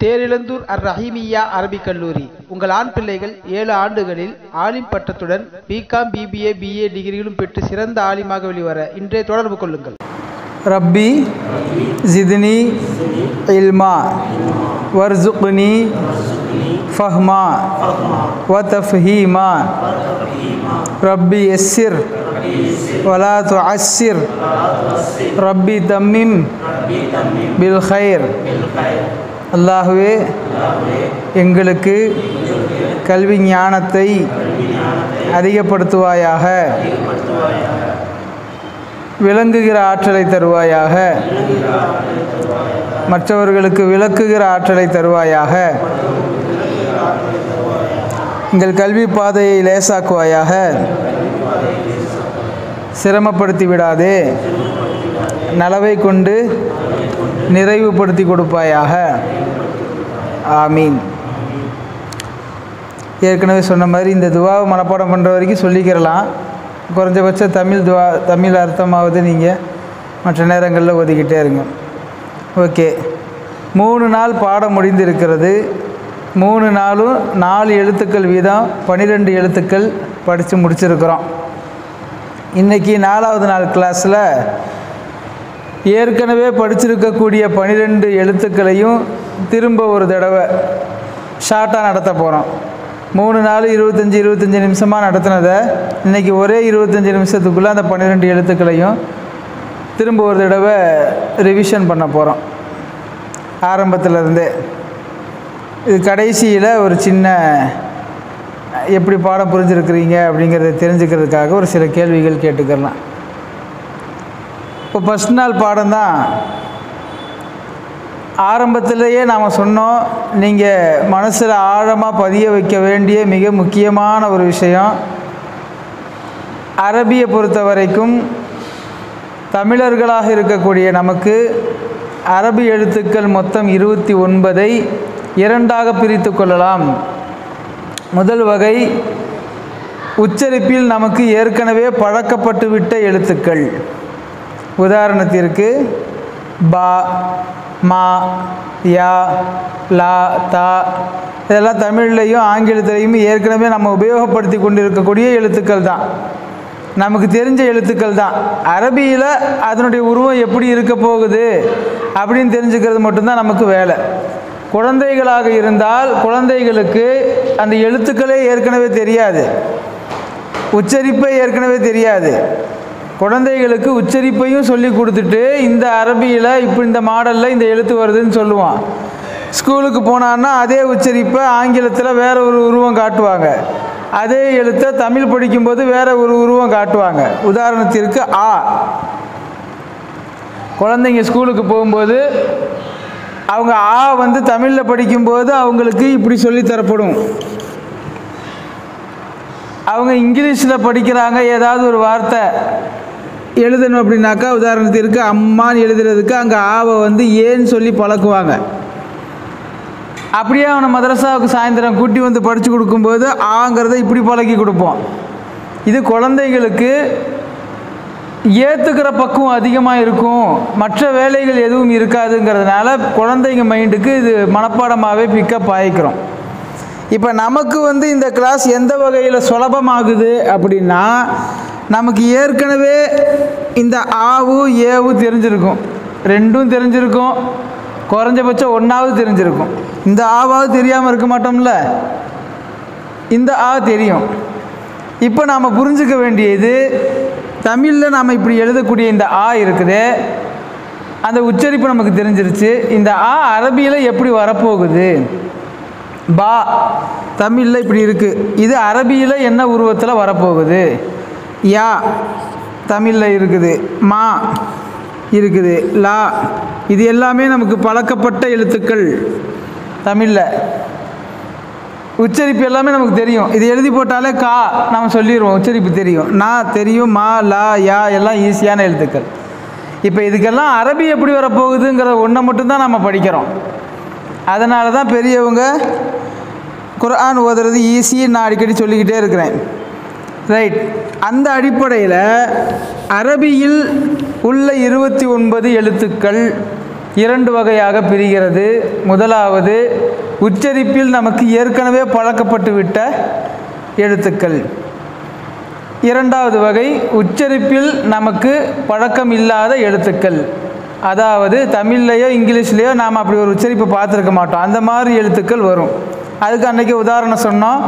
Therizhandur அர்-ரஹீமிய்யா Arabic கல்லூரி. உங்கள் ஆண் பிள்ளைகள் 7 ஆண்டுகளில் ஆலிம் பட்டத்துடன் பிகாம், பிபிஏ, பிஏ டிகிரிகளும் பெற்று சிறந்த ஆலிமாக வெளிவர இன்றே தொடர்பு கொள்ளுங்கள். ரப்பி ஜித்னி இல்மா வர்சுக்னி ஃபஹ்மா வ தஃஹீமா ரப்பி யஸ்ஸிர் வலா துஅஸ்ஸிர் ரப்பி தம்மிம் பில் கைர். அல்லாஹுவே, எங்களுக்கு கல்வி ஞானத்தை அதிகப்படுத்துவாயாக, விளங்குகிற ஆற்றலை தருவாயாக, மற்றவர்களுக்கு விளக்குகிற ஆற்றலை தருவாயாக, எங்கள் கல்வி பாதையை லேசாக்குவாயாக, சிரமப்படுத்தி விடாதே, நலவை கொண்டு நிறைவுபடுத்தி கொடுப்பாயாக. ஆமீன். ஏற்கனவே சொன்ன மாதிரி இந்த துவாவை மனப்பாடம் பண்ணுற வரைக்கும் சொல்லிக்கிறலாம். குறைஞ்சபட்ச தமிழ் அர்த்தமாவது நீங்கள் மற்ற நேரங்களில் ஒதுக்கிட்டே இருங்க. ஓகே, 3 நாள் பாடம் முடிந்திருக்கிறது. 3 நாளும் 4 எழுத்துக்கள் வீதம் 12 எழுத்துக்கள் படித்து முடிச்சிருக்கிறோம். இன்றைக்கி 4வது நாள் கிளாஸில் ஏற்கனவே படிச்சிருக்கக்கூடிய 12 எழுத்துக்களையும் திரும்ப ஒரு தடவை ஷார்ட்டாக நடத்த போகிறோம். 3 நாள் 25 நிமிஷமாக நடத்தினதை இன்றைக்கி ஒரே 25 நிமிஷத்துக்குள்ளே அந்த 12 எழுத்துக்களையும் திரும்ப ஒரு தடவை ரிவிஷன் பண்ண போகிறோம் ஆரம்பத்திலேருந்தே. இது கடைசியில் ஒரு சின்ன எப்படி பாடம் புரிஞ்சுருக்கிறீங்க அப்படிங்கிறத தெரிஞ்சுக்கிறதுக்காக ஒரு சில கேள்விகள் கேட்டுக்கலாம். இப்போ ஃபஸ்ட் நாள் பாடம் தான். ஆரம்பத்திலேயே நாம் சொன்னோம், நீங்கள் மனசில் ஆழமாக பதிய வைக்க வேண்டிய மிக முக்கியமான ஒரு விஷயம், அரபியை பொறுத்த வரைக்கும் தமிழர்களாக இருக்கக்கூடிய நமக்கு அரபி எழுத்துக்கள் மொத்தம் 29ஐ 2ஆக பிரித்து கொள்ளலாம். முதல் வகை உச்சரிப்பில் நமக்கு ஏற்கனவே பழக்கப்பட்டுவிட்ட எழுத்துக்கள். உதாரணத்திற்கு பா, மா, யா, லா, தா, இதெல்லாம் தமிழ்லையும் ஆங்கிலத்திலையும் ஏற்கனவே நம்ம உபயோகப்படுத்தி கொண்டிருக்கக்கூடிய எழுத்துக்கள் தான், நமக்கு தெரிஞ்ச எழுத்துக்கள் தான். அரபியில் அதனுடைய உருவம் எப்படி இருக்க போகுது அப்படின்னு தெரிஞ்சுக்கிறது மட்டும்தான் நமக்கு வேலை. குழந்தைகளாக இருந்தால் குழந்தைகளுக்கு அந்த எழுத்துக்களே ஏற்கனவே தெரியாது, உச்சரிப்பை ஏற்கனவே தெரியாது. குழந்தைகளுக்கு உச்சரிப்பையும் சொல்லி கொடுத்துட்டு இந்த அரபியில் இப்போ இந்த மாடலில் இந்த எழுத்து வருதுன்னு சொல்லுவான். ஸ்கூலுக்கு போனான்னா அதே உச்சரிப்பை ஆங்கிலத்தில் வேறு ஒரு உருவம் காட்டுவாங்க, அதே எழுத்தை தமிழ் படிக்கும்போது வேறு ஒரு உருவம் காட்டுவாங்க. உதாரணத்திற்கு ஆ, குழந்தைங்க ஸ்கூலுக்கு போகும்போது அவங்க ஆ தமிழில் படிக்கும்போது அவங்களுக்கு இப்படி சொல்லித்தரப்படும். அவங்க இங்கிலீஷில் படிக்கிறாங்க, ஏதாவது ஒரு வார்த்தை எழுதணும் அப்படின்னாக்கா, உதாரணத்திற்கு அம்மான்னு எழுதுறதுக்கு அங்கே ஆவை ஏன்னு சொல்லி பழக்குவாங்க. அப்படியே அவனை மதரசாவுக்கு சாயந்தரம் கூட்டி படித்து கொடுக்கும்போது ஆங்கிறத இப்படி பழக்கி கொடுப்போம். இது குழந்தைகளுக்கு ஏற்றுக்கிற பக்குவம் அதிகமாக இருக்கும், மற்ற வேலைகள் எதுவும் இருக்காதுங்கிறதுனால குழந்தைங்க மைண்டுக்கு இது மனப்பாடமாகவே பிக்கப் ஆகிக்கிறோம். இப்போ நமக்கு இந்த கிளாஸ் எந்த வகையில் சுலபமாகுது அப்படின்னா, நமக்கு ஏற்கனவே இந்த ஆவு ஏவு தெரிஞ்சிருக்கும், 2ம் தெரிஞ்சிருக்கும், குறைஞ்சபட்சம் 1ஆவது தெரிஞ்சிருக்கும். இந்த ஆவாவது தெரியாமல் இருக்க மாட்டோம்ல, இந்த ஆ தெரியும். இப்போ நாம் புரிஞ்சுக்க வேண்டியது, தமிழில் நாம் இப்படி எழுதக்கூடிய இந்த ஆ இருக்குதே, அந்த உச்சரிப்பு நமக்கு தெரிஞ்சிருச்சு. இந்த ஆ அரபியில் எப்படி வரப்போகுது? பா தமிழில் இப்படி இருக்குது, இது அரபியில் என்ன உருவத்தில் வரப்போகுது? யா தமிழில் இருக்குது, மா இருக்குது, லா, இது எல்லாமே நமக்கு பழக்கப்பட்ட எழுத்துக்கள். தமிழில் உச்சரிப்பு எல்லாமே நமக்கு தெரியும். இது எழுதி போட்டாலே கா நம்ம சொல்லிடுவோம், உச்சரிப்பு தெரியும். நான் தெரியும், மா, லா, யா எல்லாம் ஈஸியான எழுத்துக்கள். இப்போ இதுக்கெல்லாம் அரபி எப்படி வரப்போகுதுங்கிற ஒன்றை மட்டும்தான் நம்ம படிக்கிறோம். அதனால தான் பெரியவங்க குர்ஆன் ஓதுறது ஈஸின்னு நான் அடிக்கடி சொல்லிக்கிட்டே இருக்கிறேன். ரைட், அந்த அடிப்படையில் அரபியில் உள்ள 29 எழுத்துக்கள் 2 வகையாக பிரிகிறது. முதலாவது உச்சரிப்பில் நமக்கு ஏற்கனவே பழக்கப்பட்டு விட்ட எழுத்துக்கள். இரண்டாவது வகை உச்சரிப்பில் நமக்கு பழக்கம் இல்லாத எழுத்துக்கள். அதாவது தமிழ்லையோ இங்கிலீஷ்லேயோ நாம் அப்படி ஒரு உச்சரிப்பை பார்த்துருக்க மாட்டோம், அந்த மாதிரி எழுத்துக்கள் வரும். அதுக்கு அன்றைக்கி உதாரணம் சொன்னோம்.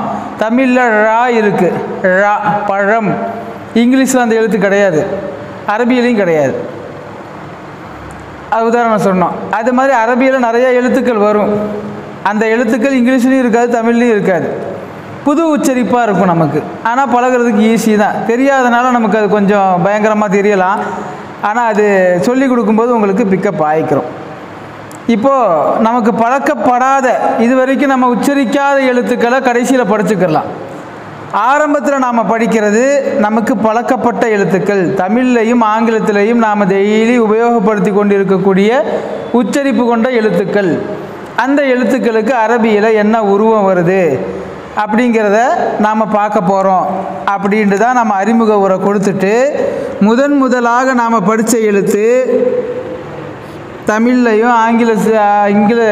தமிழில் ரா இருக்குது, ரா பழம். இங்கிலீஷில் அந்த எழுத்து கிடையாது, அரபியிலையும் கிடையாது. அது உதாரணம் சொன்னோம். அது மாதிரி அரபியில் நிறைய எழுத்துக்கள் வரும், அந்த எழுத்துக்கள் இங்கிலீஷ்லேயும் இருக்காது, தமிழ்லேயும் இருக்காது. புது உச்சரிப்பாக இருக்கும் நமக்கு. ஆனால் பழகிறதுக்கு ஈஸி தான். தெரியாதனால நமக்கு அது கொஞ்சம் பயங்கரமாக தெரியலாம். ஆனால் அது சொல்லி கொடுக்கும்போது உங்களுக்கு பிக்கப் ஆகிக்கிறோம். இப்போது நமக்கு பழக்கப்படாத, இது வரைக்கும் நம்ம உச்சரிக்காத எழுத்துக்களை கடைசியில் படிச்சுக்கலாம். ஆரம்பத்தில் நாம் படிக்கிறது நமக்கு பழக்கப்பட்ட எழுத்துக்கள். தமிழ்லையும் ஆங்கிலத்திலையும் நாம் டெய்லி உபயோகப்படுத்தி கொண்டு இருக்கக்கூடிய உச்சரிப்பு கொண்ட எழுத்துக்கள். அந்த எழுத்துக்களுக்கு அரபியில் என்ன உருவம் வருது அப்படிங்கிறத நாம் பார்க்க போகிறோம். அப்படின்ட்டு தான் நம்ம அறிமுக உரை கொடுத்துட்டு, முதலாக நாம் படித்த எழுத்து தமிழ்லையும்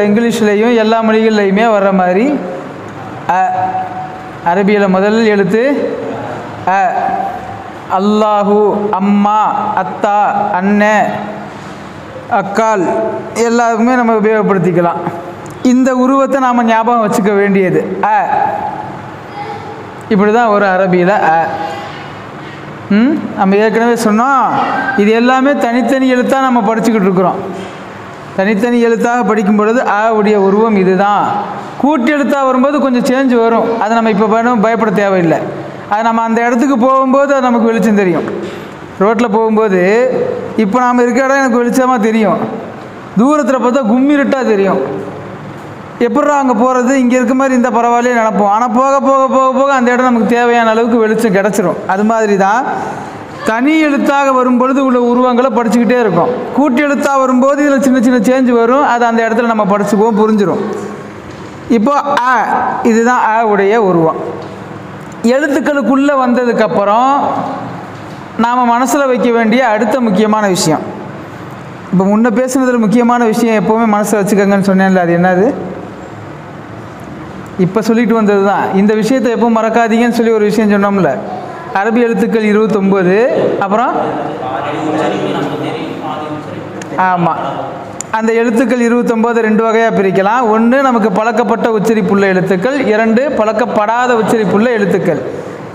இங்கிலீஷ்லேயும் எல்லா மொழிகள்லையுமே வர்ற மாதிரி அரபியில் முதல் எழுத்து அ. அல்லாஹு, அம்மா, அத்தா, அண்ணே, அக்கால் எல்லாருக்குமே நம்ம உபயோகப்படுத்திக்கலாம். இந்த உருவத்தை நாம் ஞாபகம் வச்சுக்க வேண்டியது அ. இப்படி தான் ஒரு அரபியில் அ. நம்ம ஏற்கனவே சொன்னோம், இது எல்லாமே தனித்தனி எழுத்தாக நம்ம படிச்சுக்கிட்டு இருக்கிறோம். தனித்தனி எழுத்தாக படிக்கும் பொழுது அ உடைய உருவம் இது தான். கூட்டு எழுத்தாக வரும்போது கொஞ்சம் சேஞ்ச் வரும். அதை நம்ம இப்போ பயப்பட தேவையில்லை. அது நம்ம அந்த இடத்துக்கு போகும்போது அது நமக்கு வெளிச்சம் தெரியும். ரோட்டில் போகும்போது இப்போ நாம் இருக்கிற இடம் எனக்கு வெளிச்சமாக தெரியும், தூரத்தில் பார்த்தா கும்மிருட்டாக தெரியும். எப்படா அங்கே போகிறது, இங்கே இருக்க மாதிரி இந்த பரவாயில்லையே நினைப்போம். ஆனால் போக போக போக போக அந்த இடம் நமக்கு தேவையான அளவுக்கு வெளிச்சம் கிடச்சிரும். அது மாதிரி தான் தனி எழுத்தாக வரும்பொழுது உள்ள உருவங்களை படிச்சுக்கிட்டே இருக்கும். கூட்டு எழுத்தாக வரும்போது இதில் சின்ன சின்ன சேஞ்ச் வரும். அது அந்த இடத்துல நம்ம படிச்சுக்குவோம், புரிஞ்சிடும். இப்போ அ, இதுதான் அ உடைய உருவம். எழுத்துக்களுக்குள்ளே வந்ததுக்கப்புறம் நாம் மனசில் வைக்க வேண்டிய அடுத்த முக்கியமான விஷயம், இப்போ முன்ன பேசுனதில் முக்கியமான விஷயம் எப்போவுமே மனசில் வச்சுக்கோங்கன்னு சொன்னேன்ல, அது என்னது? இப்போ சொல்லிட்டு வந்தது தான். இந்த விஷயத்தை எப்பவும் மறக்காதீங்கன்னு சொல்லி ஒரு விஷயம் சொன்னோம்ல. அரபி எழுத்துக்கள் 29, அப்புறம் ஆமாம், அந்த எழுத்துக்கள் 29 2 வகையாக பிரிக்கலாம். 1 நமக்கு பழக்கப்பட்ட உச்சரிப்புள்ள எழுத்துக்கள், 2 பழக்கப்படாத உச்சரிப்புள்ள எழுத்துக்கள்.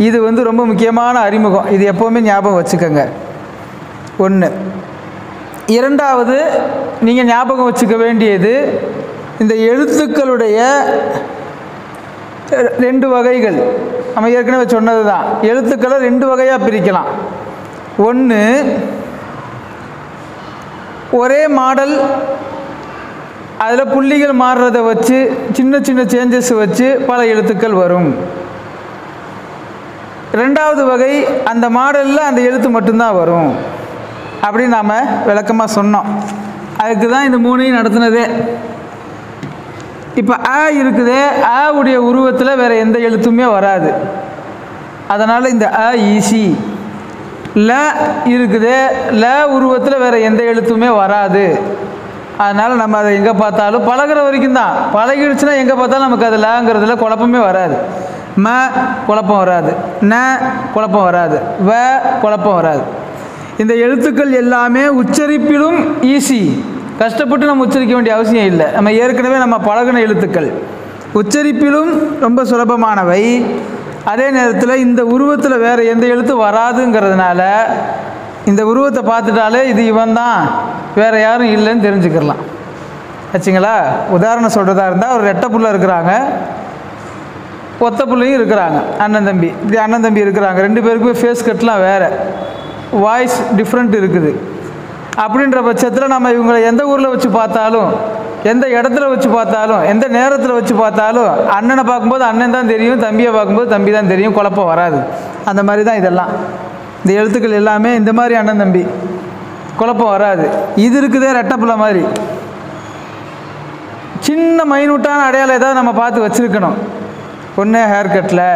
இது ரொம்ப முக்கியமான அறிமுகம். இது எப்போவுமே ஞாபகம் வச்சுக்கோங்க. 1. இரண்டாவது நீங்கள் ஞாபகம் வச்சுக்க வேண்டியது, இந்த எழுத்துக்களுடைய 2 வகைகள். நம்ம ஏற்கனவே சொன்னது தான். எழுத்துக்களை 2 வகையாக பிரிக்கலாம். 1 ஒரே மாடல், அதில் புள்ளிகள் மாறுறதை வச்சு சின்ன சின்ன சேஞ்சஸ் வச்சு பல எழுத்துக்கள் வரும். 2வது வகை அந்த மாடலில் அந்த எழுத்து மட்டும்தான் வரும் அப்படின்னு நாம் விளக்கமாக சொன்னோம். அதுக்கு தான் இந்த 3ஐயும் நடத்துனதே. இப்போ அ இருக்குதே, அ உடைய உருவத்தில் வேறு எந்த எழுத்துமே வராது. அதனால் இந்த அ ஈஸி. ல இருக்குதே, ல உருவத்தில் வேறு எந்த எழுத்துமே வராது. அதனால் நம்ம அதை எங்கே பார்த்தாலும் பழகிற வரைக்கும் தான். பழகிடுச்சுன்னா எங்கே பார்த்தாலும் நமக்கு அது லங்கிறதுல குழப்பமே வராது. ம குழப்பம் வராது, ந குழப்பம் வராது, வ குழப்பம் வராது. இந்த எழுத்துக்கள் எல்லாமே உச்சரிப்பிலும் ஈஸி. கஷ்டப்பட்டு நம்ம உச்சரிக்க வேண்டிய அவசியம் இல்லை. நம்ம ஏற்கனவே நம்ம பழகின எழுத்துக்கள். உச்சரிப்பிலும் ரொம்ப சுலபமானவை. அதே நேரத்தில் இந்த உருவத்தில் வேறு எந்த எழுத்து வராதுங்கிறதுனால இந்த உருவத்தை பார்த்துட்டாலே இது இவன் தான், வேறு யாரும் இல்லைன்னு தெரிஞ்சுக்கலாம். ஆச்சுங்களா? உதாரணம் சொல்கிறதா இருந்தால், ஒரு ரெட்டை புள்ள இருக்கிறாங்க, ஒத்த புள்ளையும் இருக்கிறாங்க, அண்ணன் தம்பி. இப்படி அண்ணன் தம்பி இருக்கிறாங்க. 2 பேருக்குமே ஃபேஸ் கட்லாம் வேறு, வாய்ஸ் டிஃப்ரெண்ட் இருக்குது. அப்படின்ற பட்சத்தில் நம்ம இவங்களை எந்த ஊரில் வச்சு பார்த்தாலும், எந்த இடத்துல வச்சு பார்த்தாலும், எந்த நேரத்தில் வச்சு பார்த்தாலும் அண்ணனை பார்க்கும்போது அண்ணன் தான் தெரியும், தம்பியை பார்க்கும்போது தம்பி தான் தெரியும். குழப்பம் வராது. அந்த மாதிரி தான் இதெல்லாம். இந்த எழுத்துக்கள் எல்லாமே இந்த மாதிரி அண்ணன் தம்பி, குழப்பம் வராது. இது இருக்குதே ரெட்டப்புள்ள மாதிரி, சின்ன மைனூட்டான அடையாளம் ஏதாவது நம்ம பார்த்து வச்சுருக்கணும். ஒன்று ஹேர் கட்டில்,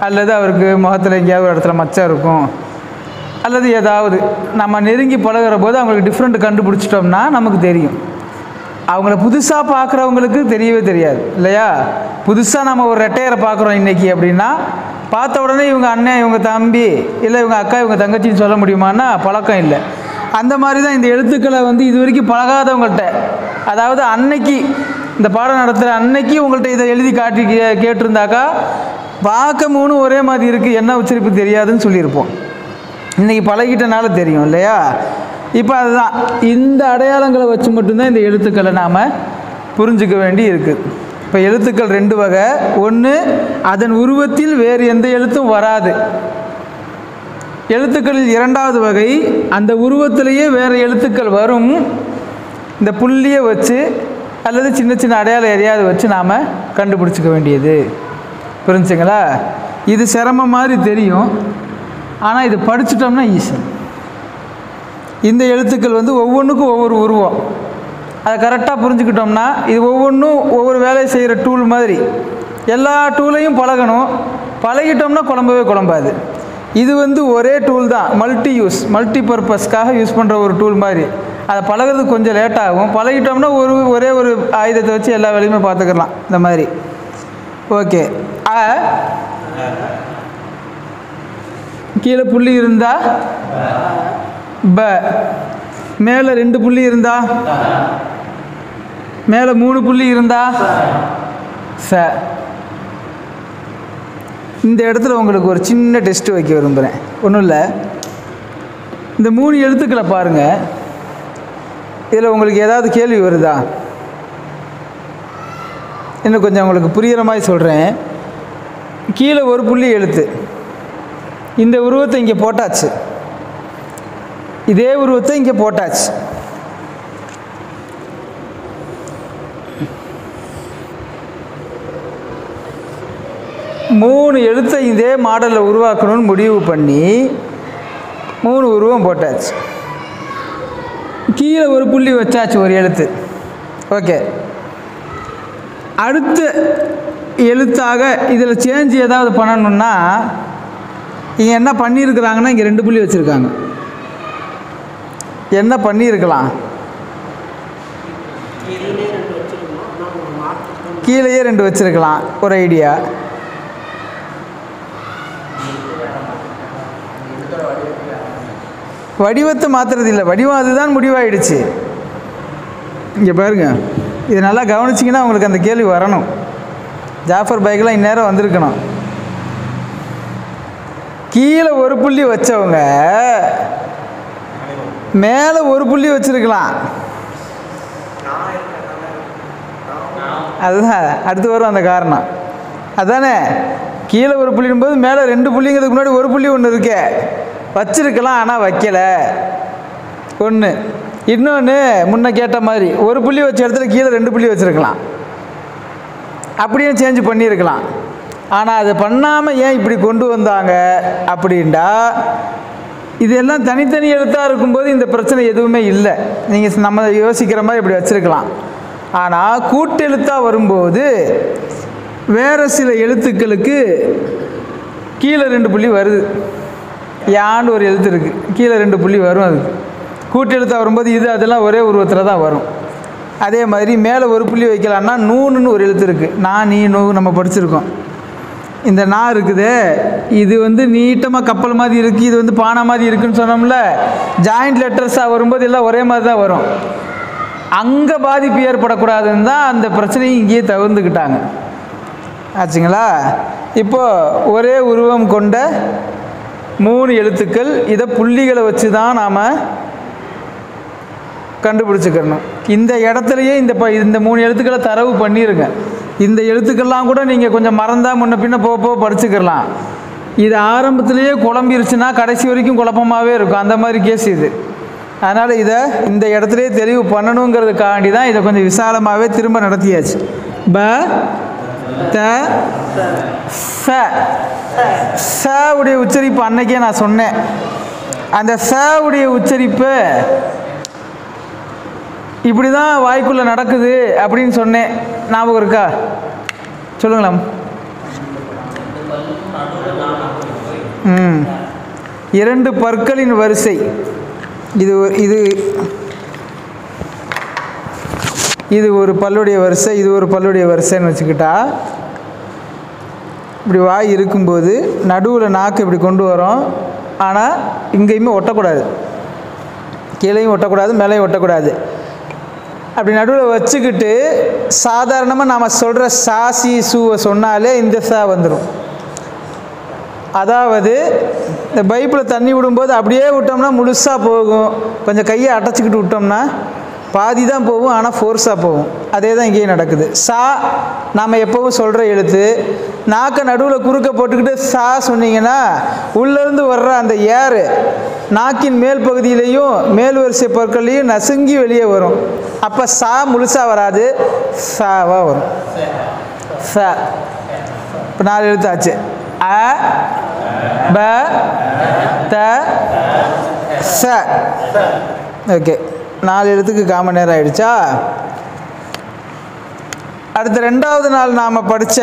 அல்லது அவருக்கு முகத்தில் எங்கேயாவது ஒரு இடத்துல மச்சம் இருக்கும், அல்லது ஏதாவது நம்ம நெருங்கி பழகிற போது அவங்களுக்கு டிஃப்ரெண்ட் கண்டுபிடிச்சிட்டோம்னா நமக்கு தெரியும். அவங்கள புதுசாக பார்க்குறவங்களுக்கு தெரியவே தெரியாது இல்லையா? புதுசாக நம்ம ஒரு ரெட்டையரை பார்க்குறோம் இன்றைக்கி அப்படின்னா, பார்த்த உடனே இவங்க அண்ணன், இவங்க தம்பி, இல்லை இவங்க அக்கா, இவங்க தங்கச்சின்னு சொல்ல முடியுமான்னா பழக்கம் இல்லை. அந்த மாதிரி தான் இந்த எழுத்துக்களை வந்து இது வரைக்கும் பழகாதவங்கள்ட்ட, அதாவது அன்னைக்கு இந்த பாடம் நடத்துகிற அன்னைக்கு உங்கள்கிட்ட இதை எழுதி காட்டி கேட்டிருந்தாக்கா பார்க்க மூணு ஒரே மாதிரி இருக்குது, என்ன உச்சரிப்பு தெரியாதுன்னு சொல்லியிருப்போம். இன்றைக்கி பழகிட்டனால தெரியும் இல்லையா? இப்போ அதுதான், இந்த அடையாளங்களை வச்சு மட்டும்தான் இந்த எழுத்துக்களை நாம் புரிஞ்சிக்க வேண்டி இருக்குது. இப்போ எழுத்துக்கள் ரெண்டு வகை. ஒன்று, அதன் உருவத்தில் வேறு எந்த எழுத்தும் வராது. எழுத்துக்களில் இரண்டாவது வகை, அந்த உருவத்திலேயே வேறு எழுத்துக்கள் வரும். இந்த புள்ளியை வச்சு அல்லது சின்ன சின்ன அடையாளம் எதையாவது வச்சு நாம் கண்டுபிடிச்சிக்க வேண்டியது. புரிஞ்சுங்களா? இது சிரமம் மாதிரி தெரியும், ஆனால் இது படிச்சுட்டோம்னா ஈஸி. இந்த எழுத்துக்கள் வந்து ஒவ்வொன்றுக்கும் ஒவ்வொரு உருவம், அதை கரெக்டாக புரிஞ்சுக்கிட்டோம்னா இது ஒவ்வொன்றும் ஒவ்வொரு வேலையை செய்கிற டூல் மாதிரி. எல்லா டூலையும் பழகணும், பழகிட்டோம்னா குழம்பவே குழம்பாது. இது வந்து ஒரே டூல் தான், மல்டி பர்பஸ்க்காக யூஸ் பண்ணுற ஒரு டூல் மாதிரி. அதை பழகிறதுக்கு கொஞ்சம் லேட்டாகும். பழகிட்டோம்னா ஒரே ஒரு ஆயுதத்தை வச்சு எல்லா வேலையுமே பார்த்துக்கலாம் இந்த மாதிரி. ஓகே. கீழே புள்ளி இருந்தா ப, மேலே 2 புள்ளி இருந்தா, மேலே 3 புள்ளி இருந்தா ச. இந்த இடத்துல உங்களுக்கு ஒரு சின்ன டெஸ்ட் வைக்க விரும்புகிறேன். ஒன்றும் இல்லை, இந்த 3 எழுத்துக்களை பாருங்கள். இதில் உங்களுக்கு ஏதாவது கேள்வி வருதா? இன்னும் கொஞ்சம் உங்களுக்கு புரிகிற மாதிரி சொல்கிறேன். கீழே ஒரு புள்ளி எழுத்து, இந்த உருவத்தை இங்கே போட்டாச்சு, இதே உருவத்தை இங்கே போட்டாச்சு. மூணு எழுத்தை இதே மாடலில் உருவாக்கணும்னு முடிவு பண்ணி 3 உருவம் போட்டாச்சு. கீழே ஒரு புள்ளி வச்சாச்சு, ஒரு எழுத்து. ஓகே. அடுத்த எழுத்தாக இதில் சேஞ்ச் ஏதாவது பண்ணணுன்னா இங்கே என்ன பண்ணியிருக்கிறாங்கன்னா இங்கே 2 புள்ளி வச்சுருக்காங்க. என்ன பண்ணியிருக்கலாம்? கீழேயே 2 வச்சுருக்கலாம். ஒரு ஐடியா. வடிவத்தை மாற்றுறது இல்லை, வடிவம் அதுதான் முடிவாயிடுச்சு. இங்கே பாருங்க, இது நல்லா கவனிச்சிங்கன்னா உங்களுக்கு அந்த கேள்வி வரணும். ஜாஃபர் பைக்கெலாம் இந்நேரம் வந்திருக்கணும். கீழே ஒரு புள்ளி வச்சவங்க மேலே ஒரு புள்ளி வச்சுருக்கலாம். அதுதான் அடுத்து வரும் அந்த காரணம். அதுதானே, கீழே ஒரு புள்ளிங்கும்போது மேலே 2 புள்ளிங்கிறதுக்கு முன்னாடி ஒரு புள்ளி ஒன்று இருக்கே, வச்சிருக்கலாம் ஆனால் வைக்கலை. ஒன்று. இன்னொன்று, முன்ன கேட்ட மாதிரி ஒரு புள்ளி வச்ச இடத்துல கீழே 2 புள்ளி வச்சுருக்கலாம், அப்படியே சேஞ்ச் பண்ணியிருக்கலாம். ஆனால் அது பண்ணாமல் ஏன் இப்படி கொண்டு வந்தாங்க அப்படின்டா, இதெல்லாம் தனித்தனி எழுத்தாக இருக்கும்போது இந்த பிரச்சனை எதுவுமே இல்லை. நீங்கள் நம்ம யோசிக்கிற மாதிரி இப்படி வச்சுருக்கலாம். ஆனால் கூட்டெழுத்தாக வரும்போது வேறு சில எழுத்துக்களுக்கு கீழே 2 புள்ளி வருது. யாண்டு ஒரு எழுத்து இருக்குது, கீழே 2 புள்ளி வரும். அதுக்கு கூட்டெழுத்தாக வரும்போது இது அதெல்லாம் ஒரே உருவத்தில் தான் வரும். அதே மாதிரி மேலே ஒரு புள்ளி வைக்கலான்னா நூன்னு ஒரு எழுத்து இருக்குது. நான், நீ, நூ நம்ம படிச்சிருக்கோம். இந்த நா இருக்குது, இது வந்து நீட்டமாக கப்பல் மாதிரி இருக்குது, இது வந்து பானை மாதிரி இருக்குதுன்னு சொன்னோம்ல. ஜாயிண்ட் லெட்டர்ஸாக வரும்போது எல்லாம் ஒரே மாதிரி தான் வரும். அங்கே பாதிப்பு ஏற்படக்கூடாதுன்னு தான் அந்த பிரச்சனையை இங்கேயே தவிர்த்துக்கிட்டாங்க. ஆச்சுங்களா? இப்போது ஒரே உருவம் கொண்ட 3 எழுத்துக்கள், இதை புள்ளிகளை வச்சு தான் நாம் கண்டுபிடிச்சிக்கணும். இந்த இடத்துலையே இந்த 3 எழுத்துக்களை தரவு பண்ணிடுங்க. இந்த எழுத்துக்கள்லாம் கூட நீங்கள் கொஞ்சம் மறந்தால் முன்ன பின்ன போக படிச்சுக்கலாம். இது ஆரம்பத்திலேயே குழம்பிருச்சுன்னா கடைசி வரைக்கும் குழப்பமாகவே இருக்கும். அந்த மாதிரி கேஸ் இது. அதனால் இதை இந்த இடத்துலையே தெளிவு பண்ணணுங்கிறதுக்காண்டி தான் இதை கொஞ்சம் விசாலமாகவே திரும்ப நடத்தியாச்சு. ப த ச. ச உடைய உச்சரிப்பு அன்னைக்கே நான் சொன்னேன். அந்த ச உடைய உச்சரிப்பு இப்படி தான் வாய்க்குள்ளே நடக்குது அப்படின்னு சொன்னேன். ஞாபகம் இருக்கா? சொல்லுங்களா. 2 பற்களின் வரிசை. இது இது ஒரு பல்லுடைய வரிசை, இது ஒரு பல்லுடைய வரிசைன்னு வச்சுக்கிட்டா, இப்படி வாய் இருக்கும்போது நடுவில் நாக்கு இப்படி கொண்டு வரோம். ஆனால் இங்கேயுமே ஒட்டக்கூடாது, கீழேயும் ஒட்டக்கூடாது, மேலேயும் ஒட்டக்கூடாது. அப்படி நடுவில் வச்சுக்கிட்டு சாதாரணமாக நாம் சொல்கிற சா சி சூவை சொன்னாலே இந்த சா வந்துடும். அதாவது இந்த பைப்பில் தண்ணி விடும்போது அப்படியே விட்டோம்னா முழுசாக போகும், கொஞ்சம் கையை அடைச்சிக்கிட்டு விட்டோம்னா பாதி தான் போகும், ஆனால் ஃபோர்ஸாக போகும். அதே தான் இங்கேயும் நடக்குது. சா நாம் எப்போவும் சொல்கிற எழுத்து. நாக்கை நடுவில் குறுக்க போட்டுக்கிட்டு சா சொன்னீங்கன்னா உள்ளேருந்து வர்ற அந்த ஏர் நாக்கின் மேல் பகுதியிலையும் மேல் வரிசை பொருட்கள்லையும் நசுங்கி வெளியே வரும். அப்போ சா முழுசாக வராது, சாவாக வரும். ச இப்போ 4 எழுத்தாச்சு. அ ப த ச. ஓகே, 4 எழுத்துக்கு காமன் நேரம் ஆயிடுச்சா? அடுத்த 2வது நாள் நாம் படித்த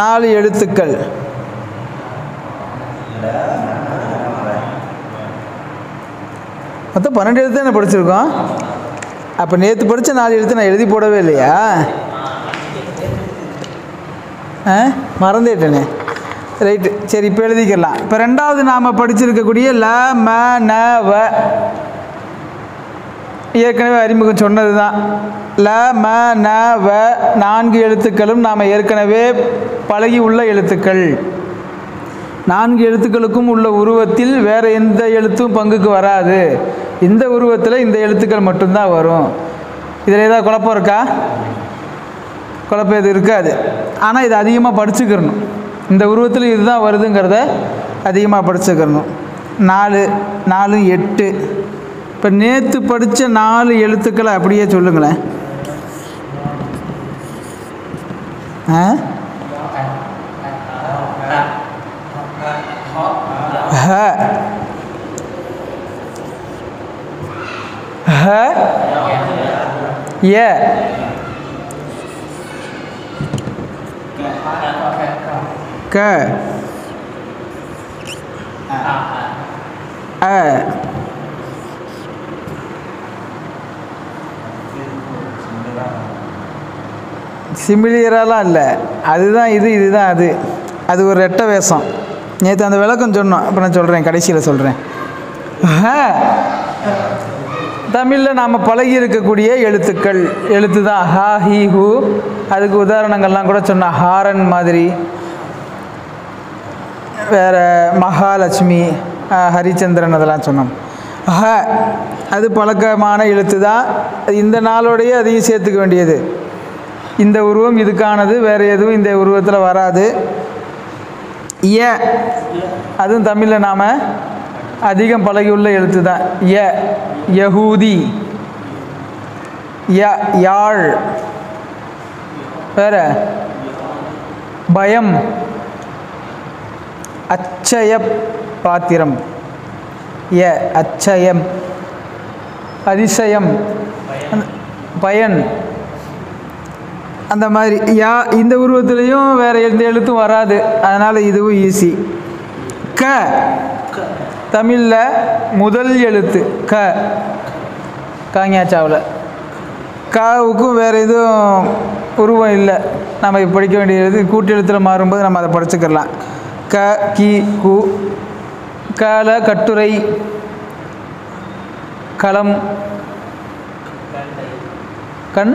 4 எழுத்துக்கள் மொத்தம் 12 எழுத்து தானே படிச்சிருக்கோம். அப்போ நேற்று படித்த 4 எழுத்து நான் எழுதி போடவே இல்லையா? மறந்துட்டேனே. ரைட்டு, சரி, இப்போ எழுதிக்கலாம். இப்போ 2வது நாம் படிச்சிருக்கக்கூடிய ல ம ந வ ஏற்கனவே அறிமுகம் சொன்னது தான். ல ம ந வ 4 எழுத்துக்களும் நாம் ஏற்கனவே பழகி உள்ள எழுத்துக்கள். 4 எழுத்துக்களுக்கும் உள்ள உருவத்தில் வேறு எந்த எழுத்தும் பங்குக்கு வராது. இந்த உருவத்தில் இந்த எழுத்துக்கள் மட்டும்தான் வரும். இதில் ஏதாவது குழப்பம் இருக்கா? குழப்பம் எதுவும் இருக்காது. ஆனால் இதை அதிகமாக படிச்சுக்கிறணும். இந்த உருவத்தில் இதுதான் வருதுங்கிறத அதிகமாக படிச்சுக்கிறணும். 4 4 8. இப்போ நேற்று படித்த 4 எழுத்துக்களை அப்படியே சொல்லுங்களேன். ஹ ஹ ய க அ சிமிலியரெல்லாம் இல்லை, அதுதான் இது, இதுதான் அது. அது ஒரு ரெட்டை வேஷம். நேற்று அந்த விளக்கம் சொன்னோம், இப்போ நான் சொல்கிறேன், கடைசியில் சொல்கிறேன். தமிழில் நாம் பழகி இருக்கக்கூடிய எழுத்து தான் ஹா ஹி ஹூ. அதுக்கு உதாரணங்கள்லாம் கூட சொன்னால் ஹாரன் மாதிரி, வேறு மகாலட்சுமி, ஹரிச்சந்திரன், அதெல்லாம் சொன்னோம். அது பழக்கமான எழுத்து தான். இந்த நாளோடையே அதையும் சேர்த்துக்க வேண்டியது. இந்த உருவம் இதுக்கானது, வேறு எதுவும் இந்த உருவத்தில் வராது. அதுவும் தமிழில் நாம் அதிகம் பழகியுள்ள எழுத்து தான். யஹூதி, யாழ், வேற பயம், அச்சய பாத்திரம், அச்சயம், அதிசயம், பயன். அந்த மாதிரி இந்த உருவத்திலையும் வேறு எந்த எழுத்தும் வராது. அதனால் இதுவும் ஈஸி. க தமிழில் முதல் எழுத்து க. காங்கியாச்சாவில் காவுக்கும் வேறு எதுவும் உருவம் இல்லை. நம்ம படிக்க வேண்டியது கூட்டு எழுத்தில் மாறும்போது நம்ம அதை படிச்சுக்கலாம். க கி கு. கல கட்டுரை, களம், கண்,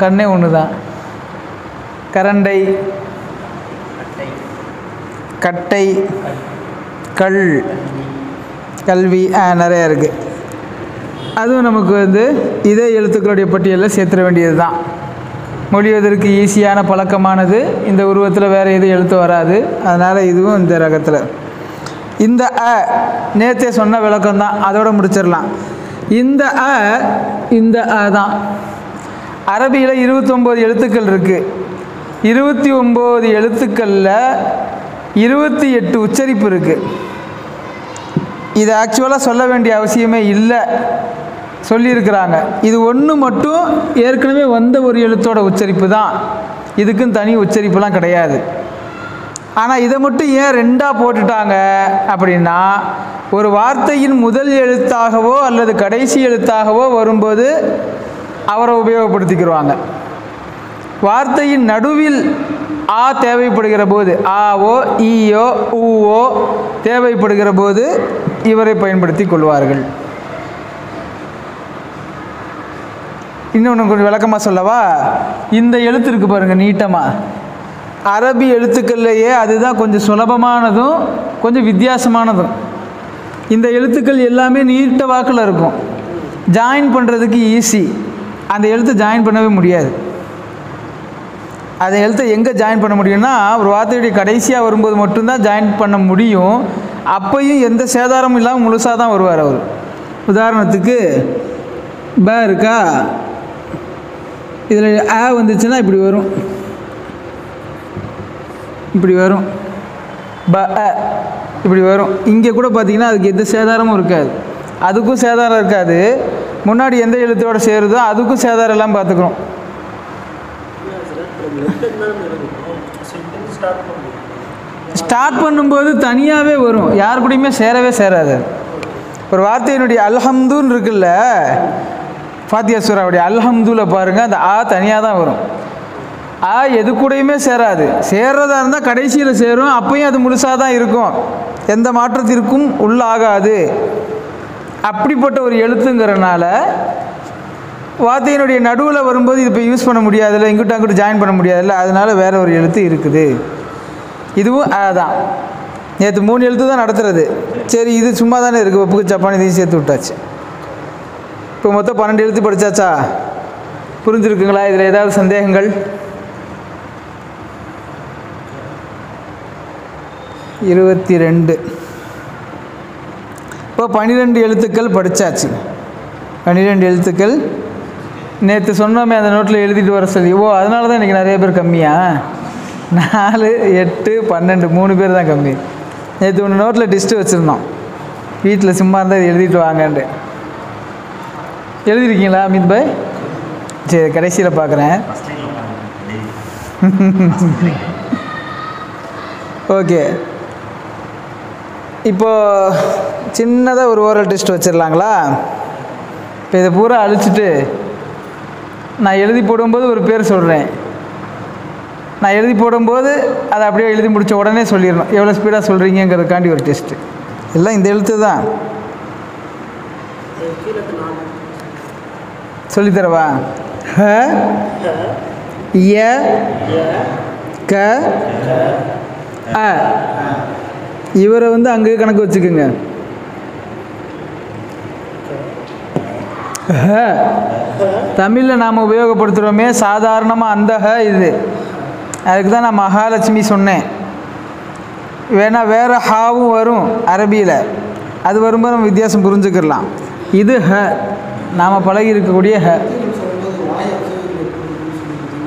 கண்ணே ஒன்று தான். கரண்டை, கட்டை, கல், கல்வி, நிறையா இருக்குது. அதுவும் நமக்கு இதே எழுத்துக்களுடைய பட்டியலில் சேர்த்துட வேண்டியது தான். மொழிவதற்கு ஈஸியான பழக்கமானது. இந்த உருவத்தில் வேறு எதுவும் எழுத்து வராது. அதனால் இதுவும் இந்த ரகத்தில். இந்த நேற்றே சொன்ன விளக்கம் தான், அதோடு முடிச்சிடலாம். இந்த தான் அரபியில் 29 எழுத்துக்கள் இருக்குது. 29 எழுத்துக்களில் 28 உச்சரிப்பு இருக்குது. இது ஆக்சுவலாக சொல்ல வேண்டிய அவசியமே இல்லை, சொல்லியிருக்கிறாங்க. இது ஒன்று மட்டும் ஏற்கனவே வந்த ஒரு எழுத்தோட உச்சரிப்பு தான். இதுக்கும் தனி உச்சரிப்புலாம் கிடையாது. ஆனால் இதை மட்டும் ஏன் ரெண்டாக போட்டுட்டாங்க அப்படின்னா, ஒரு வார்த்தையின் முதல் எழுத்தாகவோ அல்லது கடைசி எழுத்தாகவோ வரும்போது அவரை உபயோகப்படுத்திக்கிடுவாங்க. வார்த்தையின் நடுவில் ஆ தேவைப்படுகிற போது, ஆவோ ஈயோ ஊவோ தேவைப்படுகிற போது இவரை பயன்படுத்தி கொள்வார்கள். இன்னொன்று கொஞ்சம் விளக்கமாக சொல்லவா? இந்த எழுத்து இருக்குது பாருங்கள், நீட்டமாக அரபி எழுத்துக்கள்லையே அதுதான் கொஞ்சம் சுலபமானதும் கொஞ்சம் வித்தியாசமானதும். இந்த எழுத்துக்கள் எல்லாமே நீட்ட வாக்கில் இருக்கும், ஜாயின் பண்ணுறதுக்கு ஈஸி. அந்த எழுத்தை ஜாயின் பண்ணவே முடியாது. அந்த எழுத்தை எங்கே ஜாயின் பண்ண முடியும்னா, ஒரு வார்த்தையுடைய கடைசியாக வரும்போது மட்டும்தான் ஜாயின் பண்ண முடியும். அப்பையும் எந்த சேதாரமும் இல்லாமல் முழுசாக தான் வருவார் அவர். உதாரணத்துக்கு ப இருக்கா, இதில் ஆ வந்துச்சுன்னா இப்படி வரும், இப்படி வரும், ப இப்படி வரும். இங்கே கூட பார்த்தீங்கன்னா அதுக்கு எந்த சேதாரமும் இருக்காது, அதுக்கும் சேதாரம் இருக்காது. முன்னாடி எந்த எழுத்தோடு சேருதோ அதுக்கும் சேதாரம் எல்லாம் பார்த்துக்கிறோம். ஸ்டார்ட் பண்ணும்போது தனியாகவே வரும், யார் கூடயுமே சேரவே சேராது. ஒரு வார்த்தையினுடைய அல்ஹம்துன்னு இருக்குல்ல, ஃபாத்தியா சூராவுடைய அல்ஹம்துல பாருங்கள், அந்த ஆ தனியாக தான் வரும். ஆ எது கூடயுமே சேராது. சேர்றதா இருந்தால் கடைசியில் சேரும், அப்பயும் அது முழுசாக தான் இருக்கும், எந்த மாற்றத்திற்கும் உள்ளாகாது. அப்படிப்பட்ட ஒரு எழுத்துங்கிறனால வார்த்தையினுடைய நடுவில் வரும்போது இது இப்போ யூஸ் பண்ண முடியாதுல்ல, இங்கிட்ட அங்கிட்ட ஜாயின் பண்ண முடியாதுல்ல, அதனால் வேறு ஒரு எழுத்து இருக்குது. இதுவும் தான். நேற்று 3 எழுத்து தான் நடத்துறது. சரி, இது சும்மா தானே இருக்குது, ஒப்புக்கு சப்பான் இதையும் சேர்த்து விட்டாச்சு. இப்போ மொத்தம் 12 எழுத்து படித்தாச்சா? புரிஞ்சுருக்குங்களா? இதில் ஏதாவது சந்தேகங்கள்? 22. இப்போ 12 எழுத்துக்கள் படித்தாச்சு. 12 எழுத்துக்கள் நேற்று சொன்னோமே, அந்த நோட்டில் எழுதிட்டு வர சொல்லி. ஓ, அதனால தான் இன்றைக்கி நிறைய பேர் கம்மியா? 4, 8, 12 3 பேர் தான் கம்மி. நேற்று ஒன்று நோட்டில் டிஸ்ட்டு வச்சுருந்தோம், வீட்டில் சும்மா இருந்தால் இது எழுதிட்டு வாங்கன்ட்டு. எழுதிருக்கீங்களா அமித் பாய்? சரி, கடைசியில் பார்க்குறேன். ஓகே, இப்போது சின்னதாக ஒரு ஓரல் டெஸ்ட் வச்சிடலாங்களா? இப்போ இதை பூரா அழிச்சிட்டு நான் எழுதி போடும்போது ஒரு பேர் சொல்கிறேன். நான் எழுதி போடும்போது அதை அப்படியே எழுதி முடித்த உடனே சொல்லிடணும், எவ்வளோ ஸ்பீடாக சொல்கிறீங்கிறதுக்காண்டி ஒரு டெஸ்ட்டு. எல்லாம் இந்த எழுத்து தான். சொல்லித்தரவா? ஹ ய க அ. இவரை வந்து அங்கே கணக்கு வச்சுக்கோங்க. ஹ தமிழில் நாம் உபயோகப்படுத்துகிறோமே சாதாரணமாக அந்த ஹ இது. அதுக்கு தான் நான் மகாலட்சுமி சொன்னேன். வேணால் வேறு ஹாவும் வரும் அரபியில், அது வரும்போது நம்ம வித்தியாசம் புரிஞ்சுக்கிடலாம். இது ஹ, நாம் பழகி இருக்கக்கூடிய ஹ.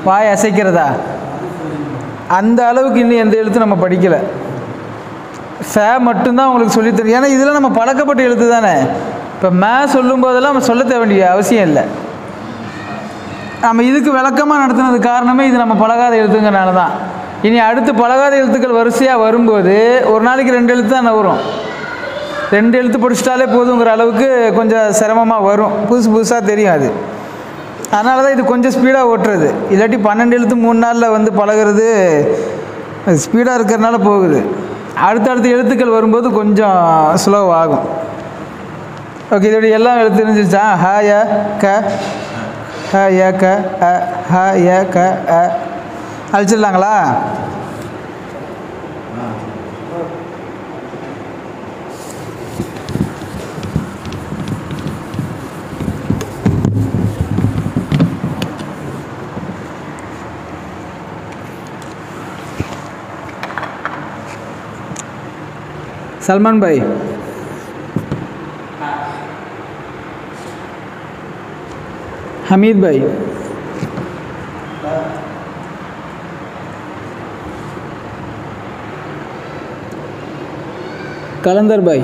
வாய் அசைக்கிறதா? அந்த அளவுக்கு இன்னும் எந்த எழுத்து நம்ம படிக்கலை. ஃப மட்டும்தான் உங்களுக்கு சொல்லித்தரும். ஏன்னா இதில் நம்ம பழக்கப்பட்ட எழுத்து தானே. இப்போ மே சொல்லும் போதெல்லாம் நம்ம சொல்ல வேண்டிய அவசியம் இல்லை. நம்ம இதுக்கு விளக்கமாக நடத்துனது காரணமே இது நம்ம பழகாத எழுத்துங்கிறனால தான். இனி அடுத்து பழகாத எழுத்துக்கள் வரிசையாக வரும்போது ஒரு நாளைக்கு 2 எழுத்து தான் வரும். 2 எழுத்து படிச்சிட்டாலே போதுங்கிற அளவுக்கு கொஞ்சம் சிரமமாக வரும், புதுசு புதுசாக தெரியும் அது. அதனால தான் இது கொஞ்சம் ஸ்பீடாக ஓட்டுறது. இல்லாட்டி 12 எழுத்து 3 நாளில் வந்து பழகிறது ஸ்பீடாக இருக்கிறதுனால போகுது. அடுத்தடுத்த எழுத்துக்கள் வரும்போது கொஞ்சம் ஸ்லோவாகும். ஓகே, இதோடைய எல்லாம் எழுத்து தெரிஞ்சிருச்சா? ஹ ய க, ஹ ய க அ, ஹ ய க அ. அழிச்சிடலாங்களா? सलमान भाई, हमीद भाई, कलंदर भाई,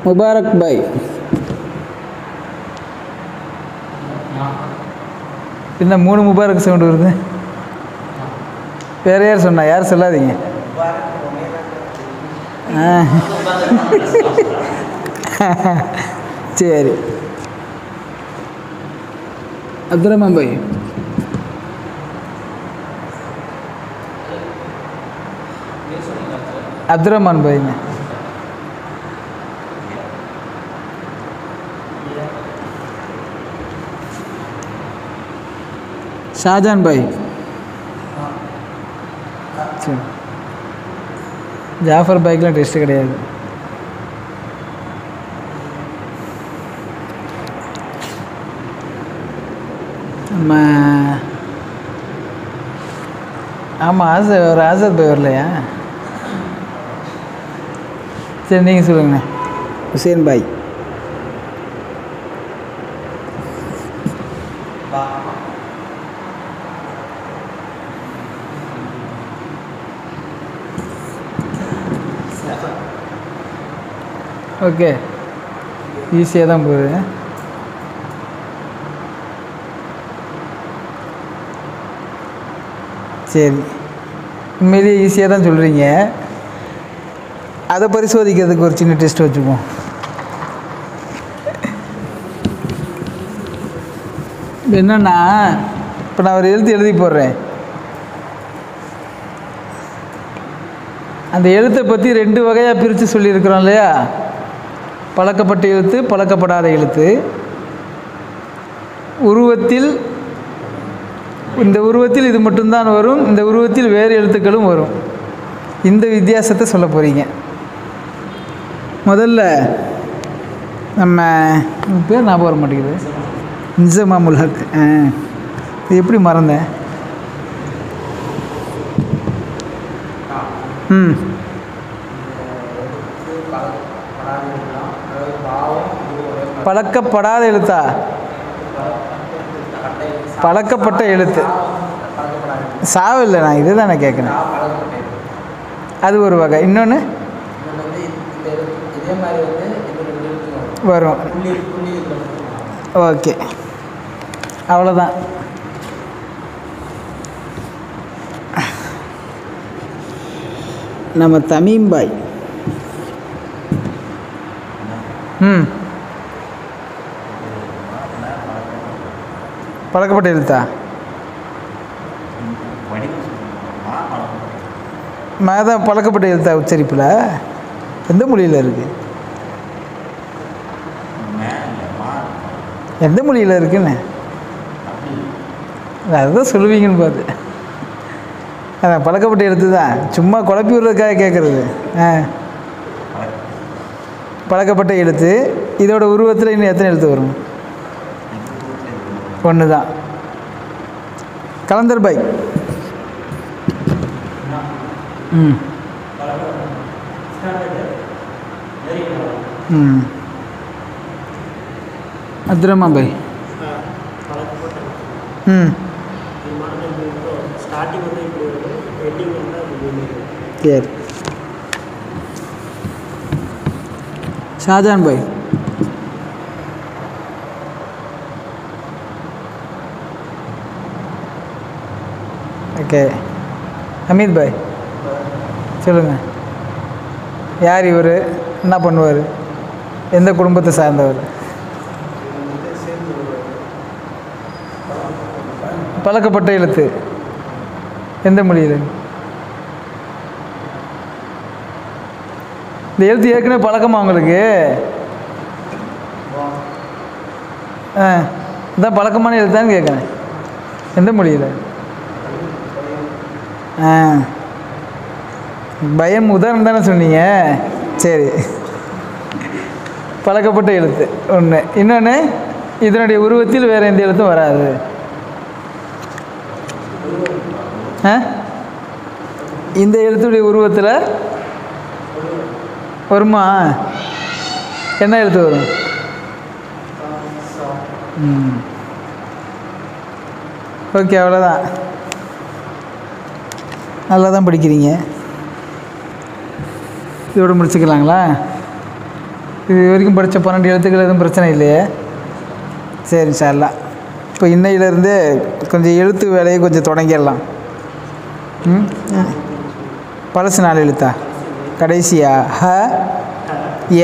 मुबारक भाई, பின்ன 3 முபாரக் சவுண்டு வருது. வேறு யார் சொன்னா? யார் சொல்லாதீங்க. சரி, அப்துரஹ்மான் பாய். அப்துரஹ்மான் பாய்ங்க. ஷாஜான் பாய். சரி, ஜாஃபர் பாய்க்கெலாம் டெஸ்ட்டு கிடையாது. நம்ம ஆமாம், ஆசாத் பாய் வரலையா? சரி, நீங்கள் சொல்லுங்கண்ணே. ஹுசேன் பாய். ஓகே, ஈஸியாக தான் போகுது. சரி, உண்மையிலேயே ஈஸியாக தான் சொல்கிறீங்க. அதை பரிசோதிக்கிறதுக்கு ஒரு சின்ன டெஸ்ட் வச்சுப்போம். என்னென்னா, இப்போ நான் ஒரு எழுதி போடுறேன். அந்த எழுத்தை பற்றி 2 வகையாக பிரித்து சொல்லியிருக்கிறோம் இல்லையா? பழக்கப்பட்ட எழுத்து, பழக்கப்படாத எழுத்து. உருவத்தில் இந்த உருவத்தில் இது மட்டும்தான் வரும், இந்த உருவத்தில் வேறு எழுத்துக்களும் வரும். இந்த வித்தியாசத்தை சொல்ல போகிறீங்க. முதல்ல நம்ம பேர் ஞாபகம் வர மாட்டேங்குது. இன்சமாமுல் ஹக். இது எப்படி மறந்தேன்? பழக்கப்படாத எழுத்தா? பழக்கப்பட்ட எழுத்து சாவில்லை. நான் இது தானே கேட்குறேன். அது ஒரு வகை. இன்னொன்று வரும். ஓகே, அவ்வளோதான். நம்ம தமீம் பாய். பழக்கப்பட்ட எழுத்தா? தான் பழக்கப்பட்ட எழுத்தா உச்சரிப்பில்? எந்த மொழியில் இருக்குது? எந்த மொழியில் இருக்குன்னு அதுதான் சொல்லுவீங்கன்னு பார்த்து. அதான் பழக்கப்பட்ட எழுத்து தான். சும்மா குழப்பி விடுறதுக்காக கேட்குறது. பழக்கப்பட்ட எழுத்து. இதோட உருவத்தில் இன்னும் எத்தனை எழுத்து வரும்? 1 தான். கலந்தர் பாய். அப்துரஹ்மான் பாய். சரி, ஷாஜான் பாய். ஓகே, அமித் பாய் சொல்லுங்கள். யார் இவர்? என்ன பண்ணுவார்? எந்த குடும்பத்தை சார்ந்தவர்? பழக்கப்பட்ட எழுத்து எந்த மொழியில்? இந்த எழுத்து ஏற்கனவே பழக்கமா உங்களுக்கு? இதான் பழக்கமான எழுத்தான்னு கேட்குறேன். எந்த மொழியில்? பயம் உதாரணம் தானே சொன்னீங்க. சரி, பழக்கப்பட்ட எழுத்து 1. இன்னொன்று, இதனுடைய உருவத்தில் வேறு எந்த எழுத்தும் வராது. இந்த எழுத்துடைய உருவத்தில் வருமா? என்ன எழுத்து வரும்? ஓகே, அவ்வளோதான். நல்லா தான் படிக்கிறீங்க. இதோட முடிச்சுக்கலாங்களா? இது வரைக்கும் படித்த 12 எழுத்துக்கள் எதுவும் பிரச்சனை இல்லையே? சரி, இன்ஷா அல்லாஹ். இப்போ இப்போ இன்னையிலேருந்தே கொஞ்சம் எழுத்து வேலையை கொஞ்சம் தொடங்கிடலாம். பழசு 4 எழுத்தா? கடைசியா? ஹ ய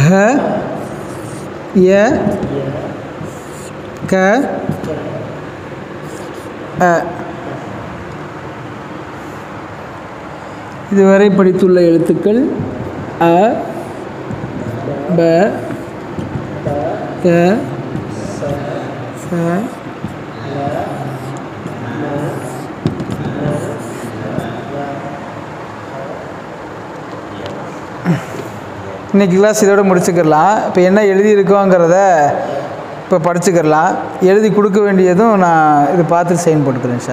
ஹ ய க அ. இதுவரை படித்துள்ள எழுத்துக்கள் அ ப க ச இன்றைக்கி கிளாஸ் இதோட முடிச்சுக்கிடலாம். இப்போ என்ன எழுதியிருக்கோங்கிறத இப்போ படிச்சுக்கிடலாம். எழுதி கொடுக்க வேண்டியதும் நான் இது பார்த்து சைன் போட்டுக்கிறேன் சார்.